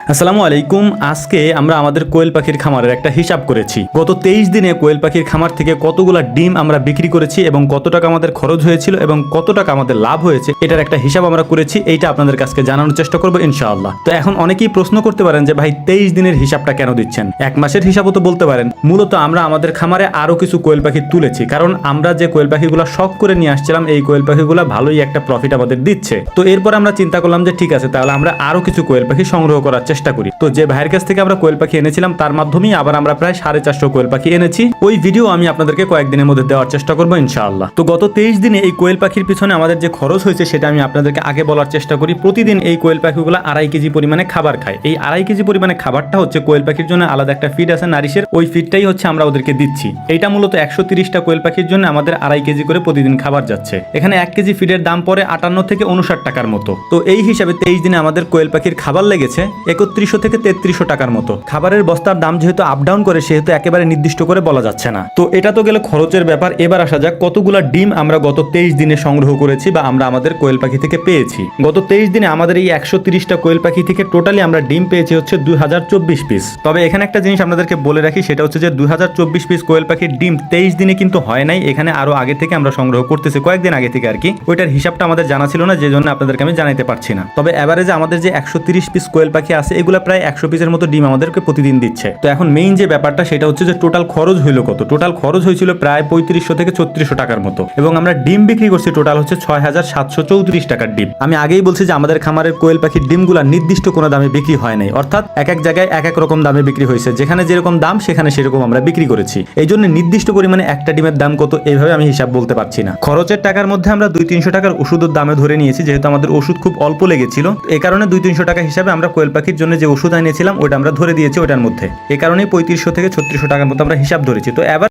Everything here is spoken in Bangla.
আসসালামু আলাইকুম। আজকে আমরা আমাদের কোয়েল পাখির খামারের একটা হিসাব করেছি। গত 23 দিনে কোয়েল পাখির খামার থেকে কতগুলা ডিম আমরা বিক্রি করেছি এবং কত টাকা আমাদের খরচ হয়েছিল এবং কত টাকা আমাদের লাভ হয়েছে এটার একটা হিসাব আমরা করেছি। এইটা আপনাদের কাছে জানানোর চেষ্টা করবো ইনশাআল্লাহ। তো এখন অনেকেই প্রশ্ন করতে পারেন যে ভাই 23 দিনের হিসাবটা কেন দিচ্ছেন, এক মাসের হিসাবও তো বলতে পারেন। মূলত আমরা আমাদের খামারে আরো কিছু কোয়েল পাখি তুলেছি, কারণ আমরা যে কোয়েল পাখিগুলো শখ করে নিয়ে আসছিলাম এই কোয়েল পাখিগুলো ভালোই একটা প্রফিট আমাদের দিচ্ছে। তো এরপর আমরা চিন্তা করলাম যে ঠিক আছে, তাহলে আমরা আরো কিছু কোয়েল পাখি সংগ্রহ করার চেষ্টা করি। তো যে ভাইয়ের কাছ থেকে আমরা কোয়েল পাখি এনেছিলাম তার মাধ্যমেই আবার আমরা প্রায় 450 কোয়েল পাখি এনেছি। ওই ভিডিও আমি আপনাদেরকে কয়েকদিনের মধ্যে দেওয়ার চেষ্টা করবো ইনশাআল্লাহ। তো গত 23 দিনে এই কোয়েল পাখির পিছনে আমাদের যে খরচ হয়েছে সেটা আমি আপনাদেরকে আগে বলার চেষ্টা করি। প্রতিদিন এই কোয়েল পাখিগুলো 2.5 কেজি পরিমাণে খাবার খায়। এই 2.5 কেজি পরিমাণে খাবারটা হচ্ছে কোয়েল পাখির জন্য আলাদা একটা ফিড আছে নারিশের, ওই ফিডটাই হচ্ছে আমরা ওদেরকে দিচ্ছি। এইটা মূলত 130টা কোয়েল পাখির জন্য আমাদের 2.5 কেজি করে প্রতিদিন খাবার যাচ্ছে। এখানে 1 কেজি ফিডের দাম পড়ে 58 থেকে 59 টাকার মতো। তো এই হিসাবে 23 দিনে আমাদের কোয়েল পাখির খাবার লেগেছে 3100 থেকে 3300 টাকার মতো। খাবারের বস্তার দাম যেহেতু আপ ডাউন করে সেহেতু একেবারে নির্দিষ্ট করে বলা যাচ্ছে না। তো এটা তো গেল খরচের ব্যাপার। এবার আসা যাক কতগুলা ডিম আমরা গত 23 দিনে সংগ্রহ করেছি বা আমরা আমাদের কোয়েল পাখি থেকে পেয়েছি। গত 23 দিনে আমাদের এই 130টা কোয়েল পাখি থেকে টোটালি আমরা ডিম পেয়েছি হচ্ছে 2024 পিস। তবে এখানে একটা জিনিস আপনাদেরকে বলে রাখি, সেটা হচ্ছে যে 2024 পিস কোয়েল পাখির ডিম 23 দিনে কিন্তু হয় নাই। এখানে আরো আগে থেকে আমরা সংগ্রহ করতেছি, কয়েকদিন আগে থেকে আর কি। ওইটার হিসাবটা আমাদের জানা ছিল না, যে জন্য আপনাদেরকে আমি জানাতে পারছি না। তবে এভারেজে আমাদের যে 130 পিস কোয়েল পাখি আছে এগুলো প্রায় 100 পিসের মতো ডিম আমাদেরকে প্রতিদিন দিচ্ছে। তো এখন মেইন যে ব্যাপারটা সেটা হচ্ছে যে টোটাল খরচ হইলো কত। টোটাল খরচ হয়েছিল প্রায় 3500 থেকে 3600 টাকার মতো এবং আমরা ডিম বিক্রি করছি টোটাল হচ্ছে 6734 টাকার ডিম। আমি আগেই বলছি যে আমাদের খামারের কোয়েল পাখির ডিমগুলা নির্দিষ্ট কোনো দামে বিক্রি হয় নাই, অর্থাৎ এক এক জায়গায় এক এক রকম দামে বিক্রি হয়েছে। যেখানে যেরকম দাম সেখানে সেরকম আমরা বিক্রি করেছি। এই জন্য নির্দিষ্ট পরিমাণে একটা ডিমের দাম কত এইভাবে আমি হিসাব বলতে পারছি না। খরচের টাকার মধ্যে আমরা 200-300 টাকার ওষুধের দামে ধরে নিয়েছি, যেহেতু আমাদের ওষুধ খুব অল্প লেগেছিল। এই কারণে 200-300 টাকা হিসাবে আমরা কোয়েল পাখির জন্য যে ওষুধ এনেছিলাম ওইটা আমরা ধরে দিয়েছি ওইটার মধ্যে। এই কারণেই 3500 থেকে 3600 টাকার মতো আমরা হিসাব ধরেছি। তো এবার